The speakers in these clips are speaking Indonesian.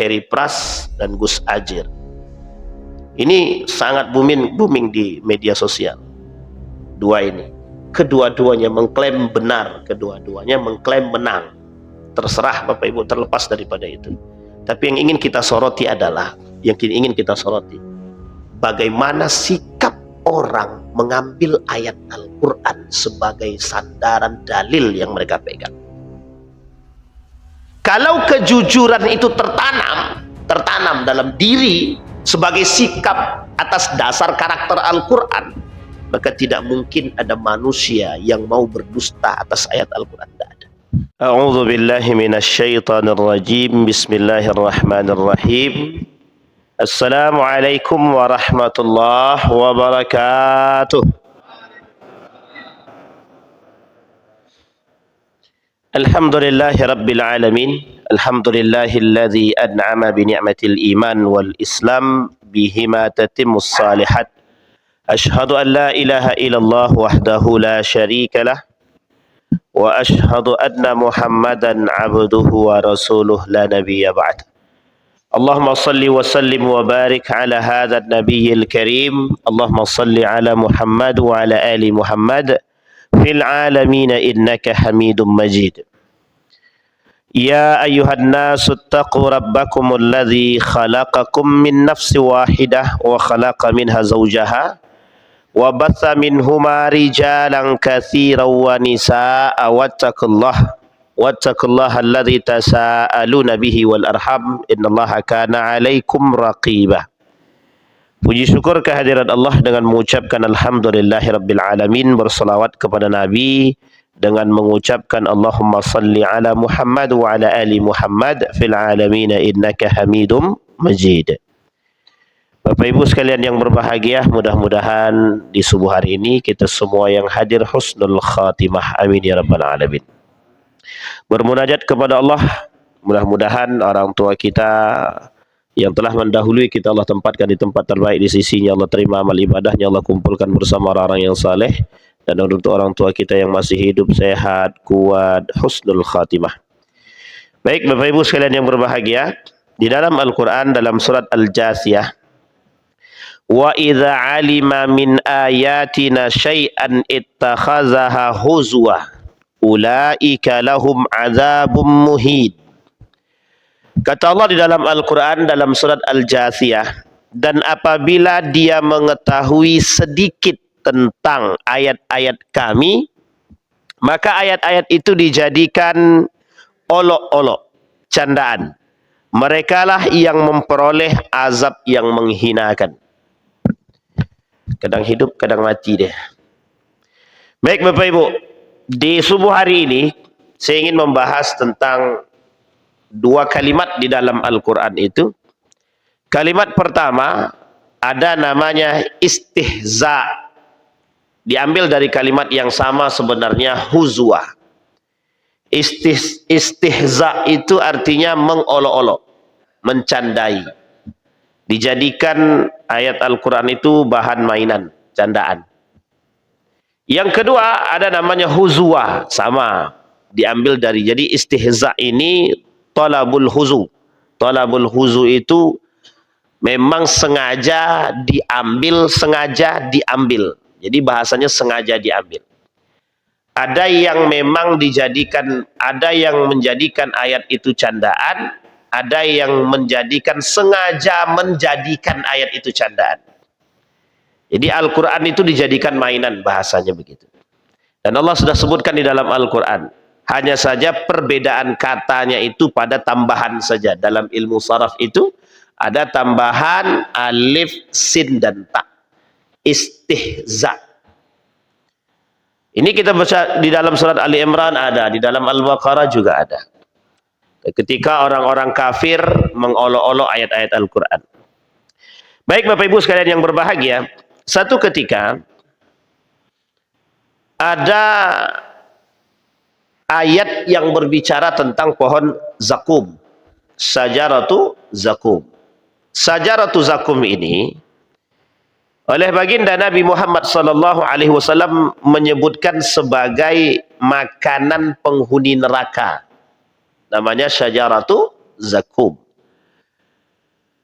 Heri Pras dan Gus Ajir. Ini sangat booming di media sosial. Dua ini, kedua-duanya mengklaim benar, kedua-duanya mengklaim menang. Terserah Bapak Ibu, terlepas daripada itu. Tapi yang ingin kita soroti adalah, bagaimana sikap orang mengambil ayat Al-Quran sebagai sandaran dalil yang mereka pegang. Kalau kejujuran itu tertanam dalam diri sebagai sikap atas dasar karakter Al-Quran, maka tidak mungkin ada manusia yang mau berdusta atas ayat Al-Quran. Tidak ada. A'udzu billahi minasyaitonir rajim. Bismillahirrahmanirrahim. Assalamualaikum warahmatullahi wabarakatuh. Alhamdulillahi rabbil alamin. Alhamdulillahilladzi an'ama bi ni'matil iman wal islam bihima tatimmus salihat. Ashhadu an la ilaha illallah wahdahu la syarika lah wa ashhadu anna Muhammadan abduhu wa rasuluh la nabiyya ba'd. Allahumma salli wa sallim wa barik ala hadha an-nabiyyil karim. Allahumma salli ala Muhammad wa ala ali Muhammad fil alamin innaka Hamidum Majid. Ya ayyuhan nasu ittaqu rabbakumul ladzi khalaqakum min nafsin wahidah wa khalaqa minha zawjaha wa batha minhuma rijalan katsiran wa nisaa'a wattaqullaha alladzi tasaaluna bihi wal arham innallaha kana 'alaikum raqiba. Puji syukur kehadirat Allah dengan mengucapkan alhamdulillahirabbil alamin, berselawat kepada Nabi dengan mengucapkan Allahumma salli ala Muhammad wa ala ali Muhammad fil alamin innaka Hamidum Majid. Bapak Ibu sekalian yang berbahagia, mudah-mudahan di subuh hari ini kita semua yang hadir husnul khatimah, amin ya rabbal alamin. Bermunajat kepada Allah, mudah-mudahan orang tua kita yang telah mendahului kita Allah tempatkan di tempat terbaik di sisinya. Allah terima amal ibadahnya, Allah kumpulkan bersama orang-orang yang saleh. Dan untuk orang tua kita yang masih hidup, sehat, kuat, husnul khatimah. Baik Bapak Ibu sekalian yang berbahagia, di dalam Al-Quran dalam surat Al-Jasiyah, wa idza alima min ayatina syai'an ittakhazaha huzwa ulaika lahum azabum muhid. Kata Allah di dalam Al-Quran dalam surat Al-Jasiyah, dan apabila dia mengetahui sedikit tentang ayat-ayat kami, maka ayat-ayat itu dijadikan olok-olok, candaan. Merekalah yang memperoleh azab yang menghinakan. Kadang hidup, kadang mati deh. Baik Bapak Ibu, di subuh hari ini saya ingin membahas tentang dua kalimat di dalam Al-Quran itu. Kalimat pertama ada namanya istihza. Diambil dari kalimat yang sama sebenarnya, huzwa. Istihza itu artinya mengolok-olok, mencandai. Dijadikan ayat Al-Quran itu bahan mainan, candaan. Yang kedua ada namanya huzwa, sama. Diambil dari, jadi istihza ini talabul huzu. Talabul huzu itu memang sengaja diambil, Jadi bahasanya sengaja diambil. Ada yang memang dijadikan, ada yang menjadikan ayat itu candaan, ada yang sengaja menjadikan ayat itu candaan. Jadi Al-Quran itu dijadikan mainan, bahasanya begitu. Dan Allah sudah sebutkan di dalam Al-Quran, hanya saja perbedaan katanya itu pada tambahan saja. Dalam ilmu saraf itu ada tambahan alif, sin, dan ta. Istihza. Ini kita baca di dalam surat Ali Imran ada, di dalam Al-Baqarah juga ada. Ketika orang-orang kafir mengolok-olok ayat-ayat Al-Quran. Baik Bapak Ibu sekalian yang berbahagia, satu ketika ada ayat yang berbicara tentang pohon zakum. Sajaratu zakum. Sajaratu zakum ini oleh baginda Nabi Muhammad SAW menyebutkan sebagai makanan penghuni neraka. Namanya syajaratu zakum.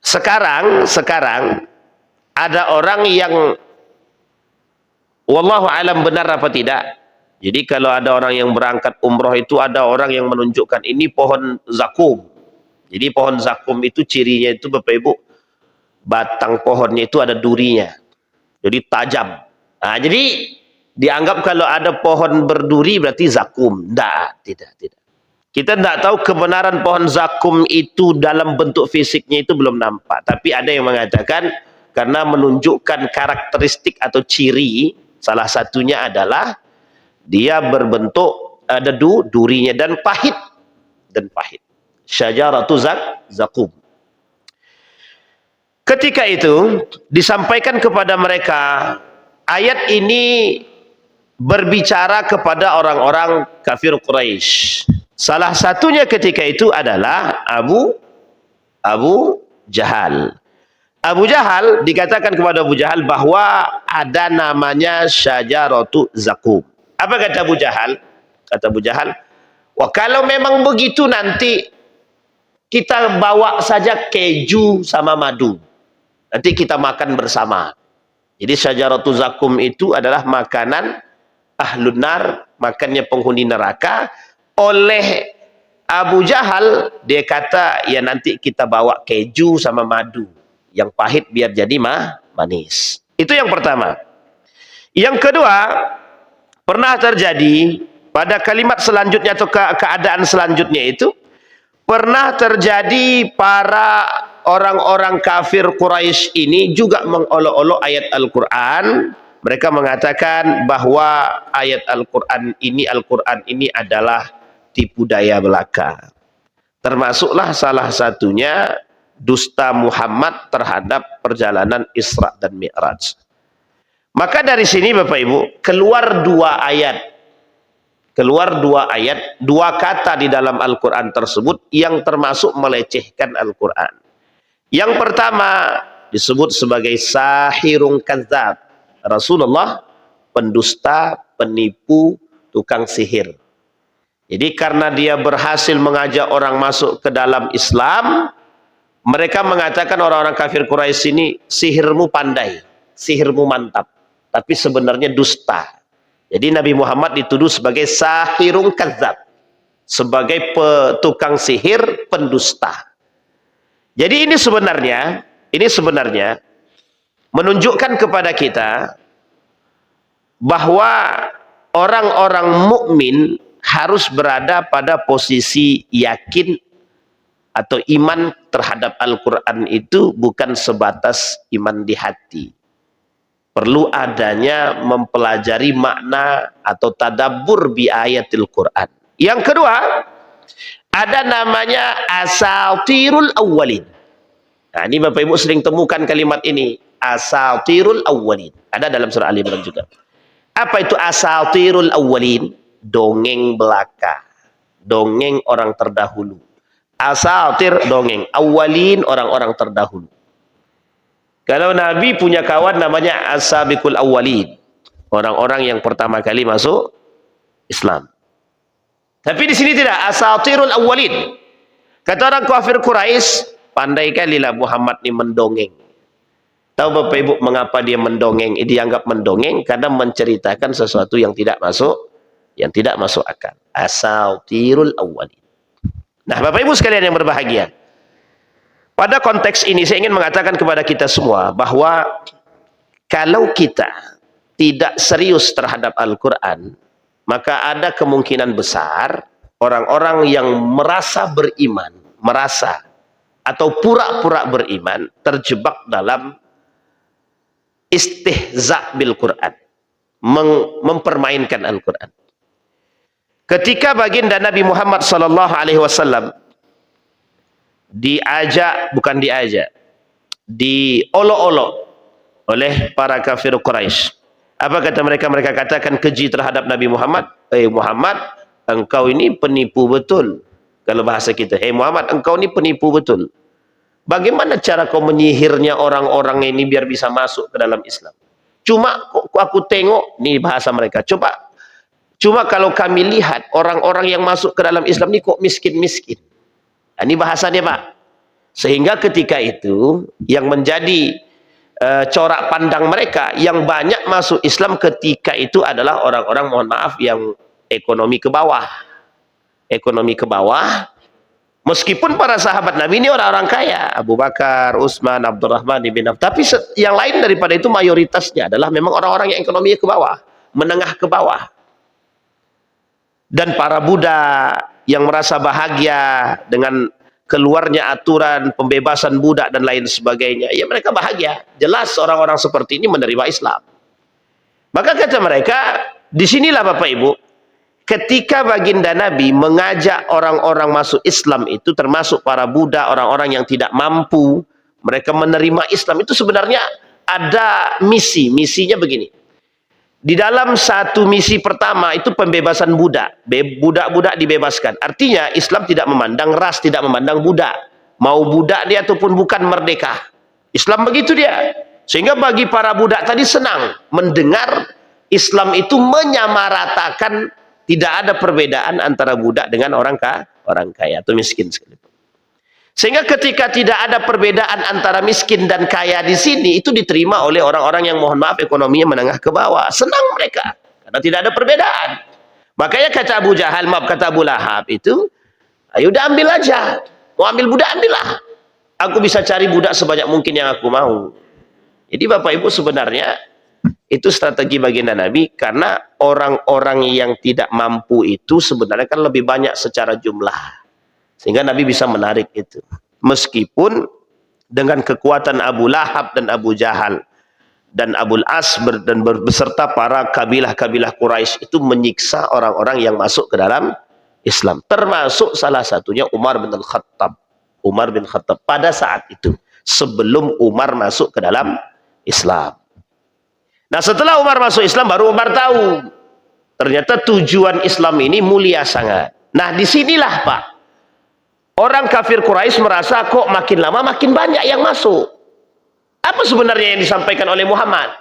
Sekarang ada orang yang wallahu alam benar apa tidak. Jadi kalau ada orang yang berangkat umroh itu ada orang yang menunjukkan ini pohon zakum. Jadi pohon zakum itu cirinya itu Bapak Ibu, batang pohonnya itu ada durinya. Jadi tajam. Nah, jadi dianggap kalau ada pohon berduri berarti zakum. Tidak. Kita tidak tahu kebenaran pohon zakum itu dalam bentuk fisiknya itu belum nampak. Tapi ada yang mengatakan karena menunjukkan karakteristik atau ciri, salah satunya adalah dia berbentuk ada durinya dan pahit. Syajaratu zakum. Ketika itu disampaikan kepada mereka, ayat ini berbicara kepada orang-orang kafir Quraisy. Salah satunya ketika itu adalah Abu Jahal. Abu Jahal dikatakan kepada Abu Jahal bahwa ada namanya syajaratu zakum. Apa kata Abu Jahal? Kata Abu Jahal, wah kalau memang begitu nanti kita bawa saja keju sama madu. Nanti kita makan bersama. Jadi syajaratu zakum itu adalah makanan ahlun nar, makannya penghuni neraka. Oleh Abu Jahal, dia kata, ya nanti kita bawa keju sama madu. Yang pahit biar jadi manis. Itu yang pertama. Yang kedua, pernah terjadi pada kalimat selanjutnya atau keadaan selanjutnya itu, pernah terjadi para orang-orang kafir Quraisy ini juga mengolok-olok ayat Al-Quran. Mereka mengatakan bahwa ayat Al-Quran ini adalah tipu daya belaka. Termasuklah salah satunya dusta Muhammad terhadap perjalanan Isra dan Mi'raj. Maka dari sini Bapak Ibu, keluar dua ayat, dua kata di dalam Al-Quran tersebut yang termasuk melecehkan Al-Quran. Yang pertama disebut sebagai sahirun kadzab. Rasulullah pendusta, penipu, tukang sihir. Jadi karena dia berhasil mengajak orang masuk ke dalam Islam, mereka mengatakan orang-orang kafir Quraisy ini sihirmu pandai, sihirmu mantap, tapi sebenarnya dusta. Jadi Nabi Muhammad dituduh sebagai sahirun kadzab, sebagai tukang sihir, pendusta. Jadi ini sebenarnya menunjukkan kepada kita bahwa orang-orang mukmin harus berada pada posisi yakin atau iman terhadap Al-Quran itu bukan sebatas iman di hati. Perlu adanya mempelajari makna atau tadabbur bi ayatil Quran. Yang kedua, ada namanya asatirul awwalin. Nah, ini Bapak Ibu sering temukan kalimat ini, asatirul awwalin. Ada dalam surah Ali Imran juga. Apa itu asatirul awwalin? Dongeng belaka, dongeng orang terdahulu. Asatir dongeng, awwalin orang-orang terdahulu. Kalau Nabi punya kawan namanya as-sabiqul awwalin, orang-orang yang pertama kali masuk Islam. Tapi di sini tidak, asatirul awwalin. Kata orang kafir Quraisy, pandai kali lah Muhammad ini mendongeng. Tahu Bapak Ibu mengapa dia mendongeng? Dianggap mendongeng karena menceritakan sesuatu yang tidak masuk akal. Asatirul awwalin. Nah, Bapak Ibu sekalian yang berbahagia, pada konteks ini saya ingin mengatakan kepada kita semua bahwa kalau kita tidak serius terhadap Al-Quran, maka ada kemungkinan besar orang-orang yang merasa beriman, atau pura-pura beriman, terjebak dalam istihza bil Quran, mempermainkan Al-Quran. Ketika baginda Nabi Muhammad SAW diolok-olok oleh para kafir Quraisy. Apa kata mereka? Mereka katakan keji terhadap Nabi Muhammad. Muhammad, engkau ini penipu betul. Kalau bahasa kita, Muhammad, engkau ini penipu betul. Bagaimana cara kau menyihirnya orang-orang ini biar bisa masuk ke dalam Islam? Cuma aku tengok, nih bahasa mereka, Cuma kalau kami lihat orang-orang yang masuk ke dalam Islam ini kok miskin-miskin. Nah, ini bahasanya Pak. Sehingga ketika itu yang menjadi corak pandang mereka, yang banyak masuk Islam ketika itu adalah orang-orang, mohon maaf, yang ekonomi ke bawah. Ekonomi ke bawah, meskipun para sahabat Nabi ini orang-orang kaya, Abu Bakar, Utsman, Abdurrahman bin Auf, tapi yang lain daripada itu mayoritasnya adalah memang orang-orang yang ekonominya ke bawah, menengah ke bawah. Dan para budak yang merasa bahagia dengan keluarnya aturan pembebasan budak dan lain sebagainya, ya mereka bahagia. Jelas orang-orang seperti ini menerima Islam. Maka kata mereka, disinilah Bapak Ibu, ketika baginda Nabi mengajak orang-orang masuk Islam itu, termasuk para budak, orang-orang yang tidak mampu, mereka menerima Islam, itu sebenarnya ada misi. Misinya begini. Di dalam satu misi pertama itu pembebasan budak. Budak-budak dibebaskan. Artinya Islam tidak memandang ras, tidak memandang budak. Mau budak dia ataupun bukan, merdeka. Islam begitu dia. Sehingga bagi para budak tadi senang mendengar Islam itu menyamaratakan, tidak ada perbedaan antara budak dengan orang kaya atau miskin sekalipun. Sehingga ketika tidak ada perbedaan antara miskin dan kaya di sini, itu diterima oleh orang-orang yang, mohon maaf, ekonominya menengah ke bawah. Senang mereka karena tidak ada perbedaan. Makanya kata Abu Jahal, maaf, kata Abu Lahab itu, ayo udah ambil aja, mau ambil budak ambillah, aku bisa cari budak sebanyak mungkin yang aku mau. Jadi Bapak Ibu, sebenarnya itu strategi baginda Nabi, karena orang-orang yang tidak mampu itu sebenarnya kan lebih banyak secara jumlah. Sehingga Nabi bisa menarik itu. Meskipun dengan kekuatan Abu Lahab dan Abu Jahal dan Abul As dan beserta para kabilah-kabilah Quraisy itu menyiksa orang-orang yang masuk ke dalam Islam. Termasuk salah satunya Umar bin Khattab. Umar bin Khattab pada saat itu, sebelum Umar masuk ke dalam Islam. Nah, setelah Umar masuk Islam, baru Umar tahu ternyata tujuan Islam ini mulia sangat. Nah, disinilah Pak, orang kafir Quraisy merasa kok makin lama makin banyak yang masuk. Apa sebenarnya yang disampaikan oleh Muhammad?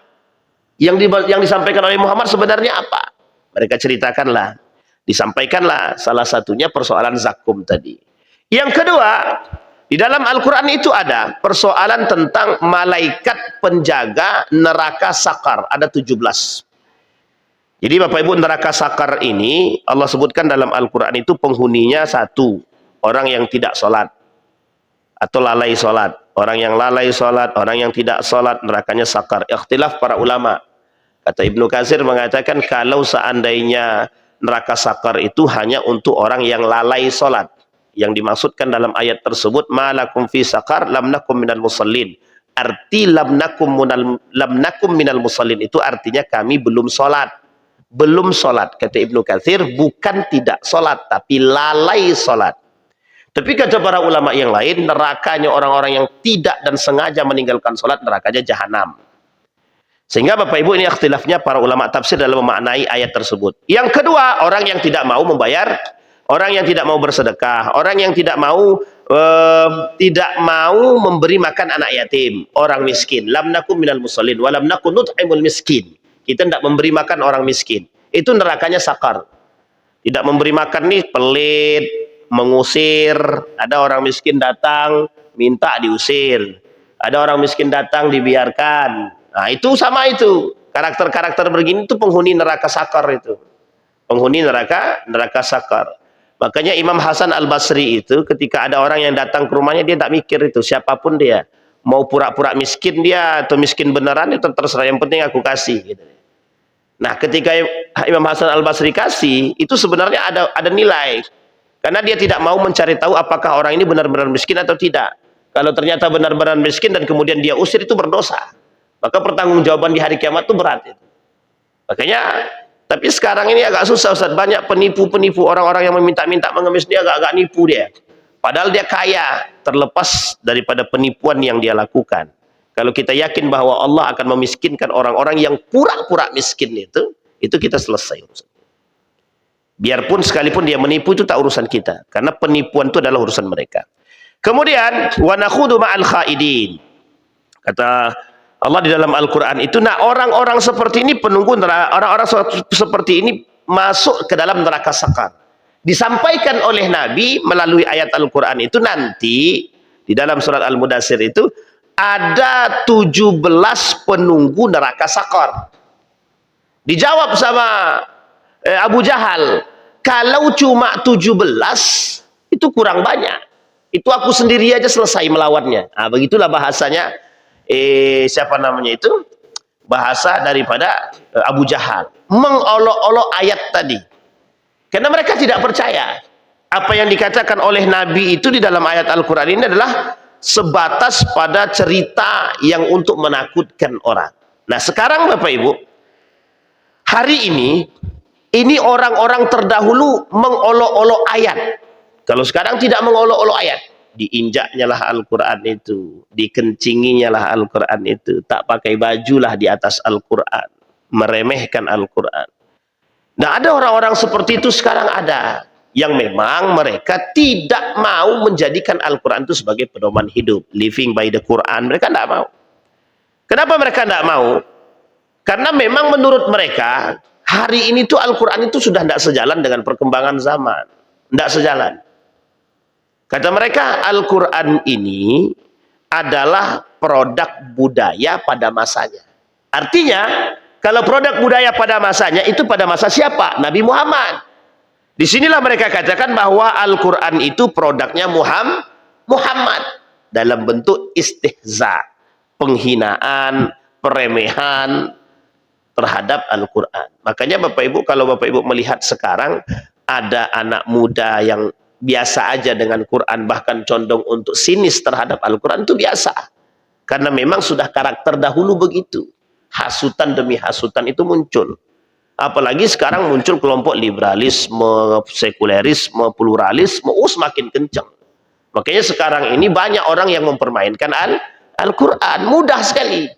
Yang disampaikan oleh Muhammad sebenarnya apa? Mereka ceritakanlah. Disampaikanlah salah satunya persoalan zakum tadi. Yang kedua, di dalam Al-Quran itu ada persoalan tentang malaikat penjaga neraka sakar. Ada 17. Jadi Bapak Ibu, neraka sakar ini Allah sebutkan dalam Al-Quran itu penghuninya satu, orang yang tidak sholat atau lalai sholat. Orang yang lalai sholat, orang yang tidak sholat, nerakanya sakar. Ikhtilaf para ulama. Kata Ibnu Katsir mengatakan, kalau seandainya neraka sakar itu hanya untuk orang yang lalai sholat, yang dimaksudkan dalam ayat tersebut, malakum fi sakar lam nakum minal musallin. Arti lam nakum minal musallin itu artinya kami belum sholat. Belum sholat, kata Ibnu Katsir, bukan tidak sholat, tapi lalai sholat. Tapi kata para ulama yang lain, nerakanya orang-orang yang tidak dan sengaja meninggalkan sholat, nerakanya jahanam. Sehingga Bapak Ibu, ini ikhtilafnya para ulama tafsir dalam memaknai ayat tersebut. Yang kedua, orang yang tidak mau membayar, orang yang tidak mau bersedekah, orang yang tidak mau memberi makan anak yatim, orang miskin. Lam nakum minal musallin wa lam nakun nut'imul miskin. Kita tidak memberi makan orang miskin. Itu nerakanya sakar. Tidak memberi makan nih pelit, mengusir. Ada orang miskin datang minta diusir, ada orang miskin datang dibiarkan. Nah, itu sama itu. Karakter-karakter begini itu penghuni neraka sakar itu. Penghuni neraka sakar. Makanya Imam Hasan Al-Basri itu ketika ada orang yang datang ke rumahnya, dia tak mikir itu siapapun dia. Mau pura-pura miskin dia atau miskin beneran itu terserah, yang penting aku kasih gitu. Nah, ketika Imam Hasan Al-Basri kasih, itu sebenarnya ada nilai. Karena dia tidak mau mencari tahu apakah orang ini benar-benar miskin atau tidak. Kalau ternyata benar-benar miskin dan kemudian dia usir, itu berdosa. Maka pertanggungjawaban di hari kiamat itu berat. Makanya, tapi sekarang ini agak susah Ustaz. Banyak penipu-penipu, orang-orang yang meminta-minta mengemis, dia agak-agak nipu dia. Padahal dia kaya, terlepas daripada penipuan yang dia lakukan. Kalau kita yakin bahwa Allah akan memiskinkan orang-orang yang pura-pura miskin itu kita selesai. Biarpun sekalipun dia menipu, itu tak urusan kita. Karena penipuan itu adalah urusan mereka. Kemudian, wa nakhudu ma'al khaidin. Kata Allah di dalam Al-Quran itu, nah orang-orang seperti ini penunggu neraka, orang-orang seperti ini masuk ke dalam neraka sakar. Disampaikan oleh Nabi melalui ayat Al-Quran itu, nanti di dalam surat Al-Mudaththir itu ada 17 penunggu neraka Sakor. Dijawab sama Abu Jahal, kalau cuma 17 itu kurang banyak. Itu aku sendiri aja selesai melawannya. Nah, begitulah bahasanya siapa namanya itu? Bahasa daripada Abu Jahal. Mengolok-olok ayat tadi. Karena mereka tidak percaya. Apa yang dikatakan oleh Nabi itu di dalam ayat Al-Quran ini adalah sebatas pada cerita yang untuk menakutkan orang. Nah sekarang Bapak Ibu, hari ini orang-orang terdahulu mengolok-olok ayat. Kalau sekarang tidak mengolok-olok ayat, diinjaknya lah Al-Quran itu, dikencinginya lah Al-Quran itu, tak pakai bajulah di atas Al-Quran, meremehkan Al-Quran. Nah ada orang-orang seperti itu sekarang ada, yang memang mereka tidak mau menjadikan Al-Quran itu sebagai pedoman hidup, living by the Quran, mereka tidak mau. Kenapa mereka tidak mau? Karena memang menurut mereka, hari ini tuh Al-Quran itu sudah tidak sejalan dengan perkembangan zaman. Tidak sejalan. Kata mereka, Al-Quran ini adalah produk budaya pada masanya. Artinya, kalau produk budaya pada masanya, itu pada masa siapa? Nabi Muhammad. Disinilah mereka katakan bahwa Al-Quran itu produknya Muhammad. Dalam bentuk istihza, penghinaan, peremehan terhadap Al-Quran. Makanya Bapak Ibu, kalau Bapak Ibu melihat sekarang, ada anak muda yang biasa aja dengan Quran, bahkan condong untuk sinis terhadap Al-Quran, itu biasa. Karena memang sudah karakter dahulu begitu. Hasutan demi hasutan itu muncul. Apalagi sekarang muncul kelompok liberalisme, sekulerisme, pluralisme, semakin kencang. Makanya sekarang ini banyak orang yang mempermainkan Al-Quran. Mudah sekali.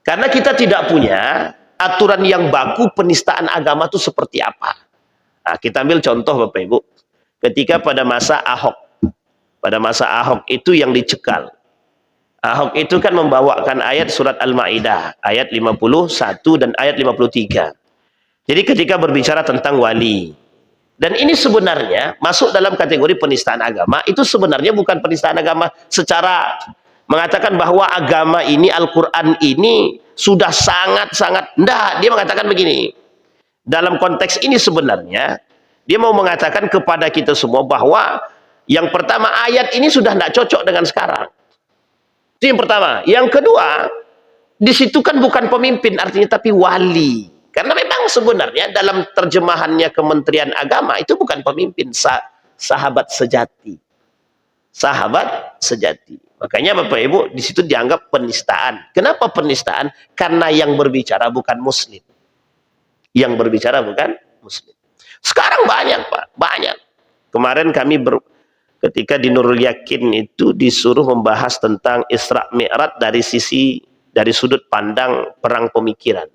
Karena kita tidak punya aturan yang baku penistaan agama itu seperti apa. Nah, kita ambil contoh Bapak Ibu. Ketika pada masa Ahok. Pada masa Ahok itu yang dicekal. Ahok itu kan membawakan ayat surat Al-Ma'idah. Ayat 51 dan ayat 53. Jadi ketika berbicara tentang wali. Dan ini sebenarnya masuk dalam kategori penistaan agama. Itu sebenarnya bukan penistaan agama secara mengatakan bahwa agama ini, Al-Quran ini sudah sangat-sangat, enggak, dia mengatakan begini. Dalam konteks ini sebenarnya, dia mau mengatakan kepada kita semua bahwa yang pertama, ayat ini sudah tidak cocok dengan sekarang. Itu yang pertama. Yang kedua, di situ kan bukan pemimpin artinya, tapi wali. Karena memang sebenarnya dalam terjemahannya Kementerian Agama, itu bukan pemimpin, sahabat sejati. Sahabat sejati. Makanya Bapak Ibu di situ dianggap penistaan. Kenapa penistaan? Karena yang berbicara bukan Muslim. Yang berbicara bukan Muslim. Sekarang banyak Pak, banyak. Kemarin kami ketika di Nurul Yakin itu disuruh membahas tentang Isra Mi'raj dari sudut pandang perang pemikiran.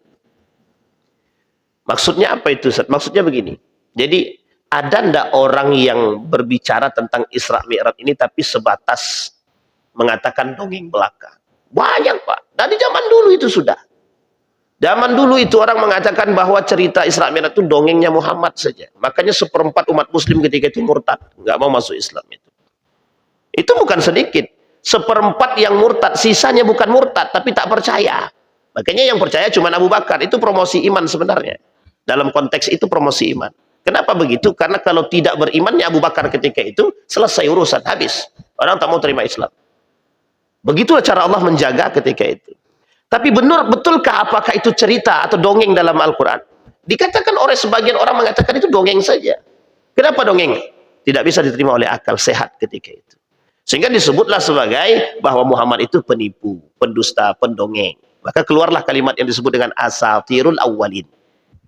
Maksudnya apa itu Ustaz? Maksudnya begini. Jadi ada ndak orang yang berbicara tentang Isra Mi'raj ini tapi sebatas mengatakan dongeng belaka? Banyak Pak. Dari zaman dulu itu sudah. Zaman dulu itu orang mengatakan bahwa cerita Isra Mi'raj itu dongengnya Muhammad saja. Makanya seperempat umat Muslim ketika itu murtad, nggak mau masuk Islam itu. Itu bukan sedikit. Seperempat yang murtad, sisanya bukan murtad tapi tak percaya. Makanya yang percaya cuma Abu Bakar. Itu promosi iman sebenarnya. Dalam konteks itu promosi iman. Kenapa begitu? Karena kalau tidak berimannya Abu Bakar ketika itu, selesai urusan, habis. Orang tak mau terima Islam. Begitulah cara Allah menjaga ketika itu. Tapi betulkah apakah itu cerita atau dongeng dalam Al-Quran? Dikatakan oleh sebagian orang mengatakan itu dongeng saja. Kenapa dongeng? Tidak bisa diterima oleh akal sehat ketika itu. Sehingga disebutlah sebagai bahwa Muhammad itu penipu, pendusta, pendongeng. Maka keluarlah kalimat yang disebut dengan asatirul awwalin.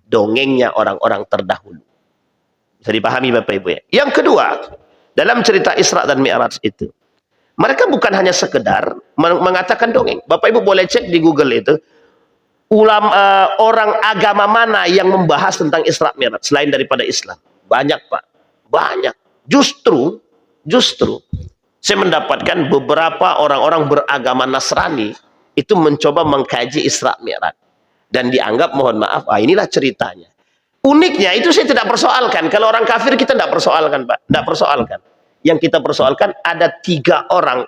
Dongengnya orang-orang terdahulu. Bisa dipahami Bapak Ibu ya. Yang kedua, dalam cerita Isra dan Mi'raj itu, mereka bukan hanya sekedar mengatakan dongeng. Bapak Ibu boleh cek di Google itu, orang agama mana yang membahas tentang Isra Mi'raj selain daripada Islam? Banyak Pak, banyak. Justru saya mendapatkan beberapa orang-orang beragama Nasrani itu mencoba mengkaji Isra Mi'raj dan dianggap, mohon maaf, inilah ceritanya. Uniknya itu saya tidak persoalkan. Kalau orang kafir kita tidak persoalkan Pak, tidak persoalkan. Yang kita persoalkan ada 3 orang.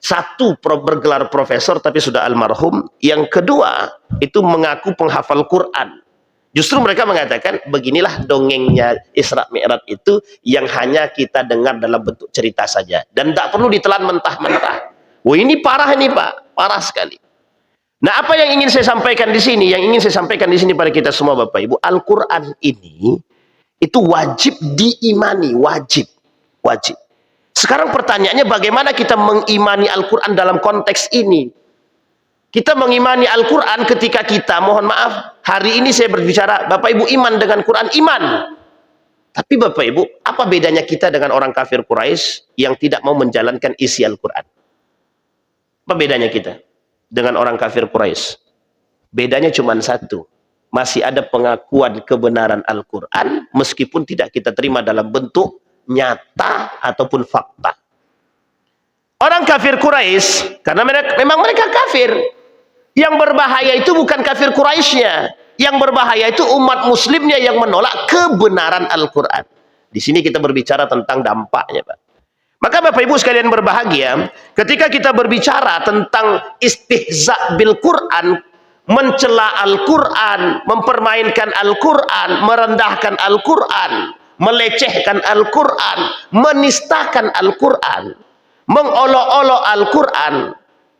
Satu bergelar profesor tapi sudah almarhum. Yang kedua itu mengaku penghafal Quran. Justru mereka mengatakan beginilah dongengnya Isra Mi'raj itu yang hanya kita dengar dalam bentuk cerita saja dan tak perlu ditelan mentah-mentah. Wah, ini parah ini Pak, parah sekali. Nah, apa yang ingin saya sampaikan di sini? Yang ingin saya sampaikan di sini pada kita semua Bapak Ibu, Al-Qur'an ini itu wajib diimani, wajib. Sekarang pertanyaannya bagaimana kita mengimani Al-Qur'an dalam konteks ini? Kita mengimani Al-Quran ketika kita, mohon maaf, hari ini saya berbicara, Bapak Ibu iman dengan Quran, iman. Tapi Bapak Ibu, apa bedanya kita dengan orang kafir Quraisy yang tidak mau menjalankan isi Al-Quran? Apa bedanya kita dengan orang kafir Quraisy? Bedanya cuma satu. Masih ada pengakuan kebenaran Al-Quran, meskipun tidak kita terima dalam bentuk nyata ataupun fakta. Orang kafir Quraisy, karena memang mereka kafir. Yang berbahaya itu bukan kafir Quraisynya. Yang berbahaya itu umat muslimnya yang menolak kebenaran Al-Quran. Di sini kita berbicara tentang dampaknya, Pak. Maka Bapak Ibu sekalian berbahagia, ketika kita berbicara tentang istihza bil Quran, mencela Al-Quran, mempermainkan Al-Quran, merendahkan Al-Quran, melecehkan Al-Quran, menistakan Al-Quran, mengolok-olok Al-Quran,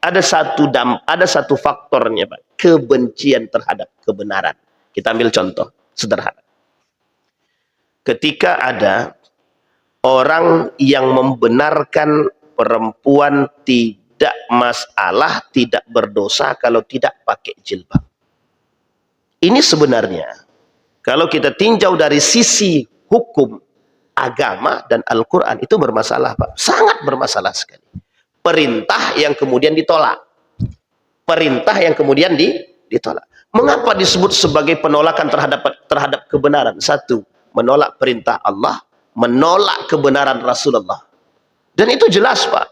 ada satu faktornya Pak, kebencian terhadap kebenaran. Kita ambil contoh sederhana. Ketika ada orang yang membenarkan perempuan tidak masalah, tidak berdosa kalau tidak pakai jilbab. Ini sebenarnya kalau kita tinjau dari sisi hukum agama dan Al-Quran itu bermasalah Pak, sangat bermasalah sekali. Perintah yang kemudian ditolak. Perintah yang kemudian ditolak. Mengapa disebut sebagai penolakan terhadap kebenaran? Satu, menolak perintah Allah, menolak kebenaran Rasulullah. Dan itu jelas Pak.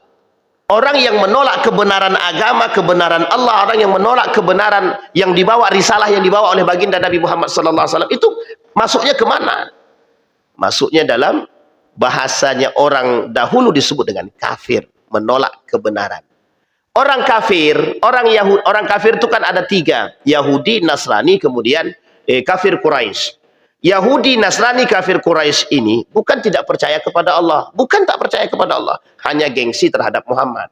Orang yang menolak kebenaran agama, kebenaran Allah, orang yang menolak kebenaran yang dibawa, risalah yang dibawa oleh baginda Nabi Muhammad SAW, itu masuknya kemana? Masuknya dalam bahasanya orang dahulu disebut dengan kafir. Menolak kebenaran. Orang kafir, orang kafir itu kan ada 3, Yahudi, Nasrani, kemudian kafir Quraisy. Yahudi, Nasrani, kafir Quraisy ini bukan tidak percaya kepada Allah, bukan tak percaya kepada Allah, hanya gengsi terhadap Muhammad.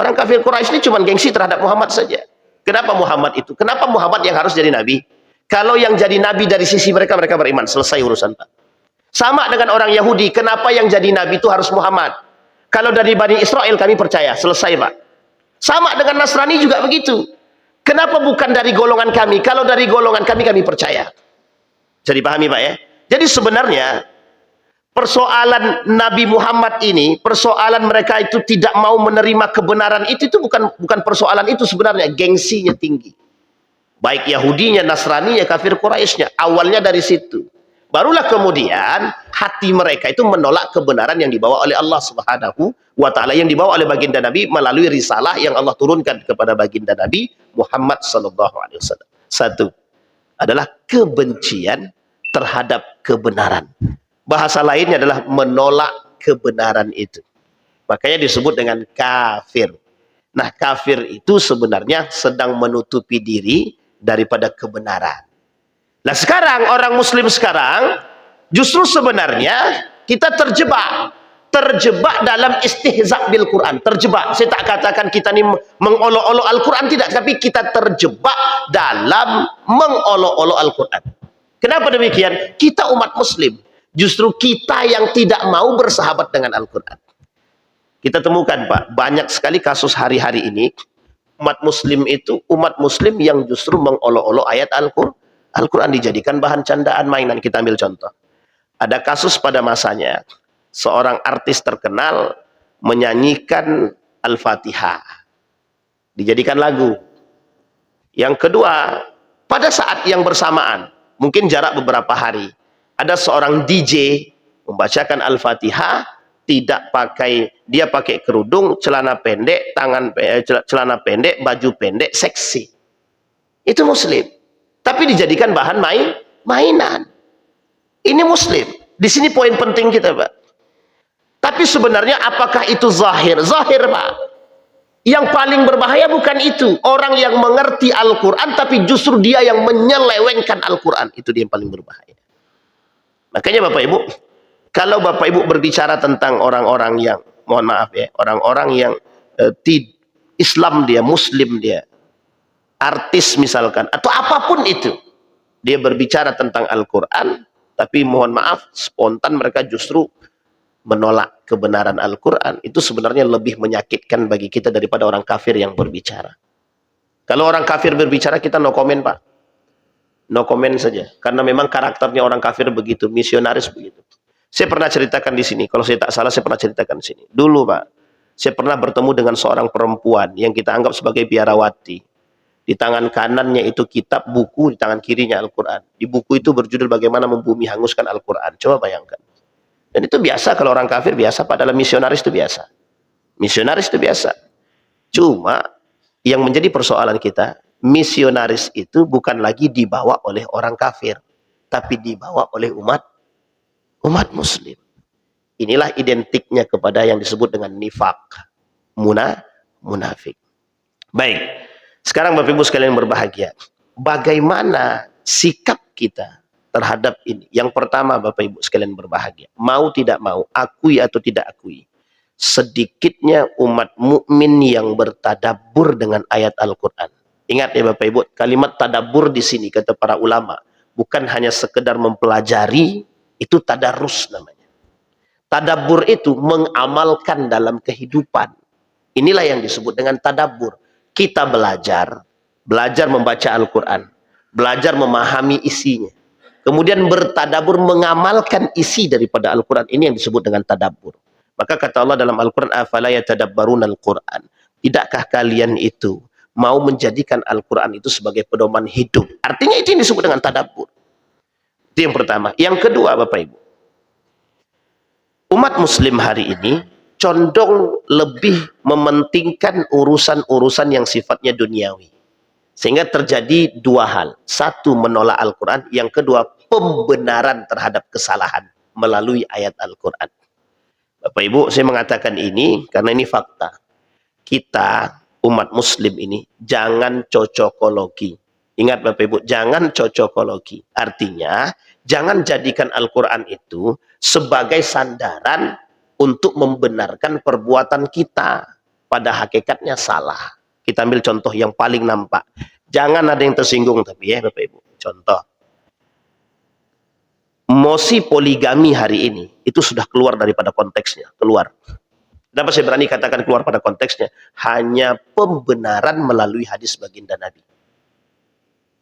Orang kafir Quraisy ini cuma gengsi terhadap Muhammad saja. Kenapa Muhammad itu? Kenapa Muhammad yang harus jadi nabi? Kalau yang jadi nabi dari sisi mereka beriman, selesai urusan Pak. Sama dengan orang Yahudi, kenapa yang jadi nabi itu harus Muhammad? Kalau dari Bani Israel kami percaya, selesai Pak. Sama dengan Nasrani juga begitu. Kenapa bukan dari golongan kami? Kalau dari golongan kami percaya. Jadi pahami Pak ya. Jadi sebenarnya persoalan Nabi Muhammad ini, persoalan mereka itu tidak mau menerima kebenaran itu bukan persoalan itu sebenarnya, gengsinya tinggi. Baik Yahudinya, Nasraninya, kafir Quraisynya, awalnya dari situ. Barulah kemudian hati mereka itu menolak kebenaran yang dibawa oleh Allah Subhanahu wa Ta'ala, yang dibawa oleh baginda Nabi melalui risalah yang Allah turunkan kepada baginda Nabi Muhammad SAW. Satu adalah kebencian terhadap kebenaran. Bahasa lainnya adalah menolak kebenaran itu. Makanya disebut dengan kafir. Nah, kafir itu sebenarnya sedang menutupi diri daripada kebenaran. Nah sekarang orang muslim sekarang justru sebenarnya kita terjebak dalam istihza bil Quran, terjebak. Saya tak katakan kita ini mengolok-olok Al-Quran, tidak, tapi kita terjebak dalam mengolok-olok Al-Quran. Kenapa demikian? Kita umat muslim, justru kita yang tidak mau bersahabat dengan Al-Quran. Kita temukan Pak, banyak sekali kasus hari-hari ini umat muslim yang justru mengolok-olok ayat Al-Quran, dijadikan bahan candaan, mainan. Kita ambil contoh. Ada kasus pada masanya, seorang artis terkenal menyanyikan Al-Fatihah. Dijadikan lagu. Yang kedua, pada saat yang bersamaan, mungkin jarak beberapa hari, ada seorang DJ membacakan Al-Fatihah, dia pakai kerudung, celana pendek, celana pendek, baju pendek, seksi. Itu muslim. Tapi dijadikan bahan mainan. Ini muslim. Di sini poin penting kita, Pak. Tapi sebenarnya apakah itu zahir? Zahir, Pak. Yang paling berbahaya bukan itu. Orang yang mengerti Al-Quran, tapi justru dia yang menyelewengkan Al-Quran. Itu dia yang paling berbahaya. Makanya Bapak Ibu, kalau Bapak Ibu berbicara tentang orang-orang yang, mohon maaf ya, orang-orang yang Islam dia, Muslim dia, artis misalkan, atau apapun itu, dia berbicara tentang Al-Quran, tapi mohon maaf, spontan mereka justru menolak kebenaran Al-Quran. Itu sebenarnya lebih menyakitkan bagi kita daripada orang kafir yang berbicara. Kalau orang kafir berbicara, kita no comment, Pak. No comment saja. Karena memang karakternya orang kafir begitu, misionaris begitu. Saya pernah ceritakan di sini, kalau saya tak salah saya pernah ceritakan di sini. Dulu, Pak, saya pernah bertemu dengan seorang perempuan yang kita anggap sebagai biarawati. Di tangan kanannya itu kitab buku, di tangan kirinya Al-Quran. Di buku itu berjudul Bagaimana Membumi Hanguskan Al-Quran. Coba bayangkan. Dan itu biasa kalau orang kafir, biasa Pak, dalam misionaris itu biasa. Misionaris itu biasa. Cuma yang menjadi persoalan kita, misionaris itu bukan lagi dibawa oleh orang kafir, tapi dibawa oleh umat muslim. Inilah identiknya kepada yang disebut dengan nifak, munafik. Baik, sekarang Bapak Ibu sekalian berbahagia. Bagaimana sikap kita terhadap ini? Yang pertama Bapak Ibu sekalian berbahagia, mau tidak mau, akui atau tidak akui, sedikitnya umat mukmin yang bertadabbur dengan ayat Al-Quran. Ingat ya Bapak Ibu, kalimat tadabbur di sini kata para ulama bukan hanya sekedar mempelajari, itu tadarus namanya. Tadabbur itu mengamalkan dalam kehidupan. Inilah yang disebut dengan tadabbur. Kita belajar membaca Al-Quran, belajar memahami isinya, kemudian bertadabbur mengamalkan isi daripada Al-Quran. Ini yang disebut dengan tadabbur. Maka kata Allah dalam Al-Quran, afala yatadabbaruna Al-Quran. Tidakkah kalian itu mau menjadikan Al-Quran itu sebagai pedoman hidup? Artinya itu yang disebut dengan tadabbur. Itu yang pertama. Yang kedua Bapak Ibu, umat muslim hari ini condong lebih mementingkan urusan-urusan yang sifatnya duniawi. Sehingga terjadi dua hal. Satu, menolak Al-Quran. Yang kedua, pembenaran terhadap kesalahan melalui ayat Al-Quran. Bapak Ibu, saya mengatakan ini karena ini fakta. Kita, umat muslim ini, jangan cocokologi. Ingat Bapak Ibu, jangan cocokologi. Artinya, jangan jadikan Al-Quran itu sebagai sandaran untuk membenarkan perbuatan kita. Pada hakikatnya salah. Kita ambil contoh yang paling nampak. Jangan ada yang tersinggung tapi ya Bapak Ibu. Contoh. Mosi poligami hari ini itu sudah keluar daripada konteksnya. Keluar. Kenapa saya berani katakan keluar pada konteksnya? Hanya pembenaran melalui hadis baginda Nabi.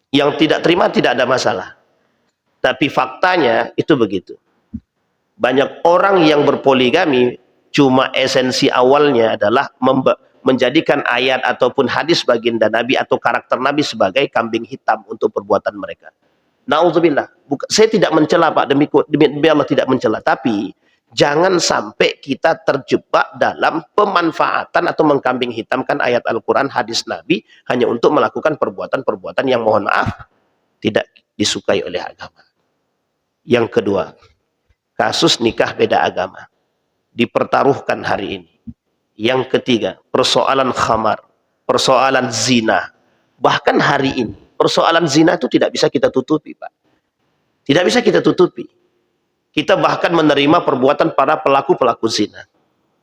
Yang tidak terima tidak ada masalah. Tapi faktanya itu begitu. Banyak orang yang berpoligami cuma esensi awalnya adalah menjadikan ayat ataupun hadis baginda Nabi atau karakter Nabi sebagai kambing hitam untuk perbuatan mereka. Nauzubillah. Saya tidak mencela Pak, demi Allah tidak mencela. Tapi jangan sampai kita terjebak dalam pemanfaatan atau mengkambing hitamkan ayat Al-Quran, hadis Nabi hanya untuk melakukan perbuatan-perbuatan yang mohon maaf tidak disukai oleh agama. Yang kedua, kasus nikah beda agama dipertaruhkan hari ini. Yang ketiga, persoalan khamar, persoalan zina. Bahkan hari ini, persoalan zina itu tidak bisa kita tutupi, Pak. Tidak bisa kita tutupi. Kita bahkan menerima perbuatan para pelaku-pelaku zina.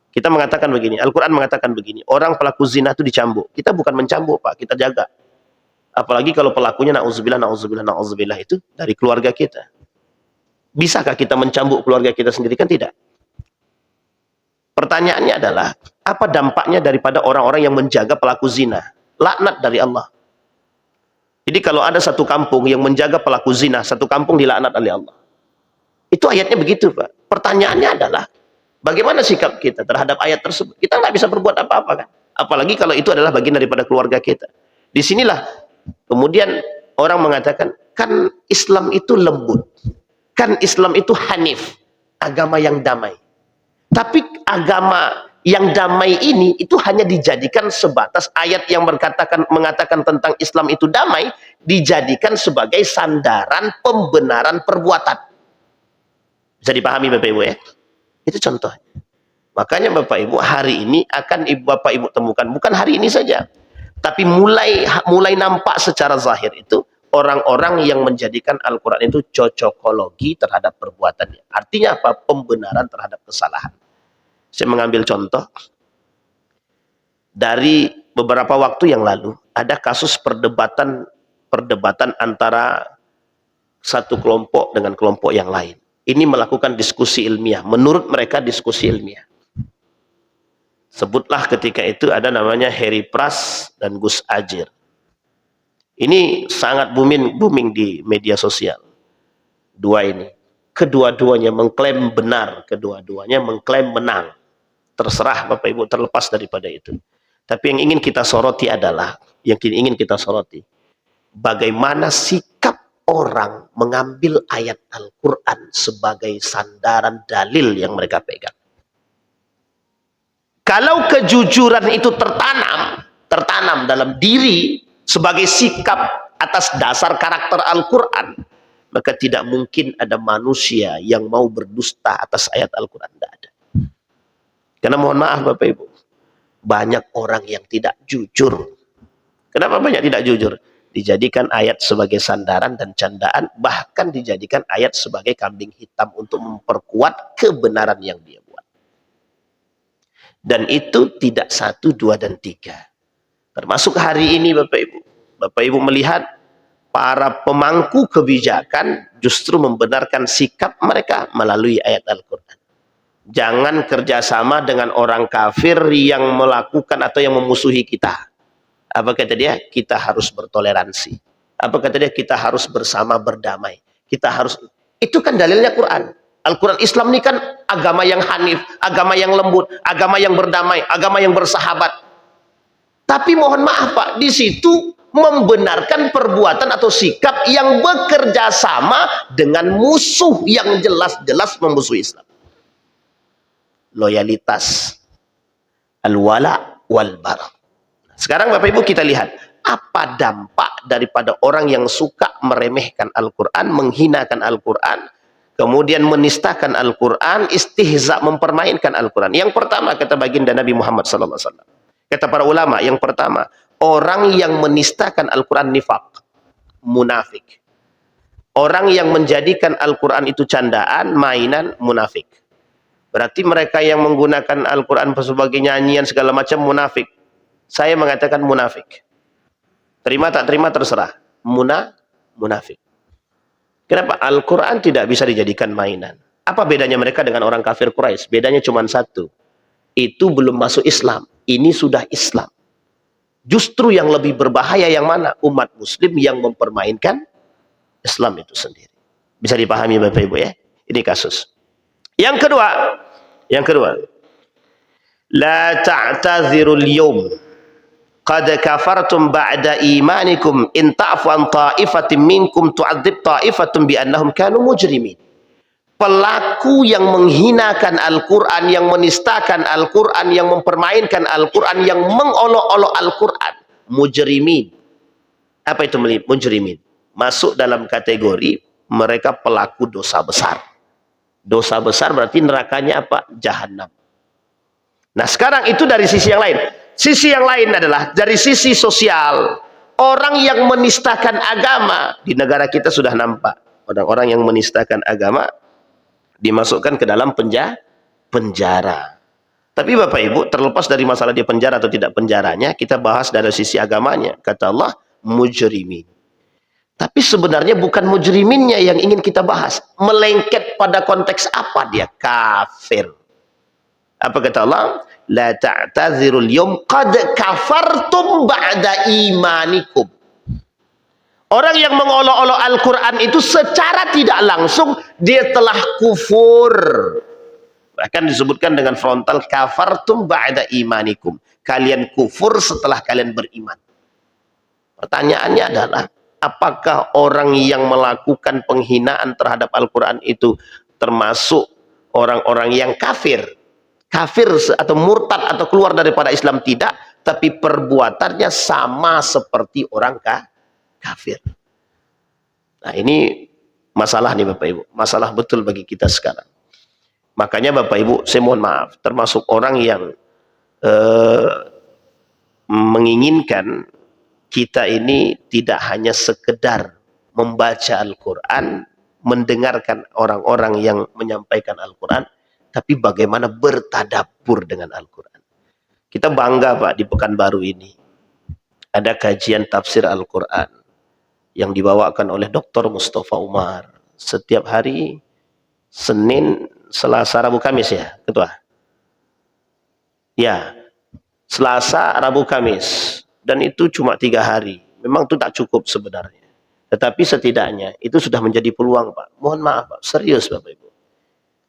Kita mengatakan begini, Al-Quran mengatakan begini, orang pelaku zina itu dicambuk. Kita bukan mencambuk, Pak, kita jaga. Apalagi kalau pelakunya na'udzubillah itu dari keluarga kita. Bisakah kita mencambuk keluarga kita sendiri? Kan tidak. Pertanyaannya adalah, apa dampaknya daripada orang-orang yang menjaga pelaku zina? Laknat dari Allah. Jadi kalau ada satu kampung yang menjaga pelaku zina, satu kampung dilaknat oleh Allah. Itu ayatnya begitu, Pak. Pertanyaannya adalah, bagaimana sikap kita terhadap ayat tersebut? Kita nggak bisa berbuat apa-apa kan? Apalagi kalau itu adalah bagian daripada keluarga kita. Disinilah kemudian orang mengatakan, kan Islam itu lembut. Kan Islam itu hanif, agama yang damai. Tapi agama yang damai ini itu hanya dijadikan sebatas ayat yang mengatakan tentang Islam itu damai, dijadikan sebagai sandaran pembenaran perbuatan. Bisa dipahami Bapak Ibu ya? Itu contohnya. Makanya Bapak Ibu, hari ini akan Bapak Ibu temukan, bukan hari ini saja, tapi mulai nampak secara zahir itu orang-orang yang menjadikan Al-Quran itu cocokologi terhadap perbuatannya. Artinya apa? Pembenaran terhadap kesalahan. Saya mengambil contoh dari beberapa waktu yang lalu, ada kasus perdebatan antara satu kelompok dengan kelompok yang lain. Ini melakukan diskusi ilmiah. Menurut mereka diskusi ilmiah. Sebutlah ketika itu ada namanya Harry Pras dan Gus Ajir. Ini sangat booming di media sosial. Dua ini. Kedua-duanya mengklaim benar. Kedua-duanya mengklaim menang. Terserah Bapak Ibu, terlepas daripada itu. Tapi yang ingin kita soroti adalah, bagaimana sikap orang mengambil ayat Al-Quran sebagai sandaran dalil yang mereka pegang. Kalau kejujuran itu tertanam dalam diri sebagai sikap atas dasar karakter Al-Quran, maka tidak mungkin ada manusia yang mau berdusta atas ayat Al-Quran. Tidak ada. Karena mohon maaf Bapak Ibu, banyak orang yang tidak jujur. Kenapa banyak tidak jujur? Dijadikan ayat sebagai sandaran dan candaan, bahkan dijadikan ayat sebagai kambing hitam untuk memperkuat kebenaran yang dia buat. Dan itu tidak 1, 2, dan 3. Termasuk hari ini Bapak Ibu. Bapak Ibu melihat para pemangku kebijakan justru membenarkan sikap mereka melalui ayat Al-Quran. Jangan kerjasama dengan orang kafir yang melakukan atau yang memusuhi kita. Apa kata dia? Kita harus bertoleransi. Apa kata dia? Kita harus bersama berdamai. Kita harus. Itu kan dalilnya Quran. Al-Quran Islam ini kan agama yang hanif, agama yang lembut, agama yang berdamai, agama yang bersahabat. Tapi mohon maaf Pak, di situ membenarkan perbuatan atau sikap yang bekerja sama dengan musuh yang jelas-jelas memusuhi Islam. Loyalitas, al-wala wal-bara. Sekarang Bapak Ibu kita lihat, apa dampak daripada orang yang suka meremehkan Al-Quran, menghinakan Al-Quran, kemudian menistakan Al-Quran, istihza, mempermainkan Al-Quran. Yang pertama, kata baginda Nabi Muhammad SAW. Kata para ulama, yang pertama, orang yang menistakan Al-Quran nifaq, munafik. Orang yang menjadikan Al-Quran itu candaan, mainan, munafik. Berarti mereka yang menggunakan Al-Quran sebagai nyanyian segala macam munafik. Saya mengatakan munafik. Terima tak terima terserah. Munafik. Kenapa? Al-Quran tidak bisa dijadikan mainan. Apa bedanya mereka dengan orang kafir Quraisy? Bedanya cuma satu. Itu belum masuk Islam. Ini sudah Islam. Justru yang lebih berbahaya yang mana? Umat muslim yang mempermainkan Islam itu sendiri. Bisa dipahami Bapak Ibu ya? Ini kasus. Yang kedua. La ta'tazirul yawm. Qad kafartum ba'da imanikum in ta'fu an ta'ifatin minkum tu'adzib ta'ifatun bi'annahum kanu mujrimin. Pelaku yang menghinakan Al-Quran, yang menistakan Al-Quran, yang mempermainkan Al-Quran, yang mengolok-olok Al-Quran, mujrimin. Apa itu mujrimin? Masuk dalam kategori mereka pelaku dosa besar. Dosa besar berarti nerakanya apa? Jahannam. Nah sekarang itu dari sisi yang lain. Sisi yang lain adalah dari sisi sosial. Orang yang menistakan agama, di negara kita sudah nampak. Orang-orang yang menistakan agama dimasukkan ke dalam penjara. Tapi Bapak Ibu, terlepas dari masalah dia penjara atau tidak penjaranya, kita bahas dari sisi agamanya. Kata Allah, mujrimin. Tapi sebenarnya bukan mujriminnya yang ingin kita bahas. Melengket pada konteks apa dia? Kafir. Apa kata Allah? La ta'tazirul yawm qad kafartum ba'da imanikum. Orang yang mengolok-olok Al-Quran itu secara tidak langsung dia telah kufur. Bahkan disebutkan dengan frontal, kafartum ba'da imanikum. Kalian kufur setelah kalian beriman. Pertanyaannya adalah, apakah orang yang melakukan penghinaan terhadap Al-Quran itu termasuk orang-orang yang kafir? Kafir atau murtad atau keluar daripada Islam tidak, tapi perbuatannya sama seperti orang kafir. Nah ini masalah nih Bapak Ibu, masalah betul bagi kita sekarang. Makanya Bapak Ibu, saya mohon maaf, termasuk orang yang eh, menginginkan kita ini tidak hanya sekedar membaca Al-Quran, mendengarkan orang-orang yang menyampaikan Al-Quran, tapi bagaimana bertadabbur dengan Al-Quran. Kita bangga Pak, di Pekanbaru ini ada kajian tafsir Al-Quran yang dibawakan oleh Dr. Mustafa Umar setiap hari Senin, Selasa, Rabu, Kamis ya Ketua? Ya, Selasa, Rabu, Kamis. Dan itu cuma 3 hari. Memang itu tak cukup sebenarnya. Tetapi setidaknya itu sudah menjadi peluang Pak. Mohon maaf Pak, serius Bapak Ibu.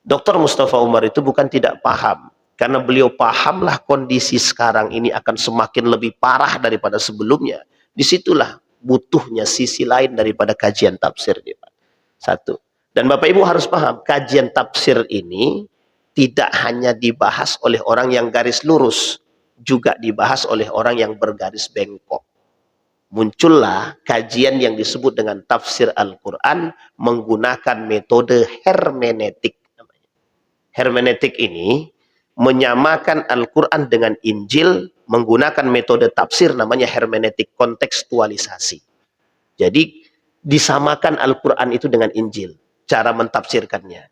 Dr. Mustafa Umar itu bukan tidak paham. Karena beliau pahamlah kondisi sekarang ini akan semakin lebih parah daripada sebelumnya. Disitulah butuhnya sisi lain daripada kajian tafsir. Pak. Satu. Dan Bapak Ibu harus paham, kajian tafsir ini tidak hanya dibahas oleh orang yang garis lurus, juga dibahas oleh orang yang bergaris bengkok. Muncullah kajian yang disebut dengan tafsir Al-Quran menggunakan metode hermeneutik. Hermeneutik ini menyamakan Al-Quran dengan Injil menggunakan metode tafsir namanya hermeneutik kontekstualisasi. Jadi disamakan Al-Quran itu dengan Injil. Cara mentafsirkannya.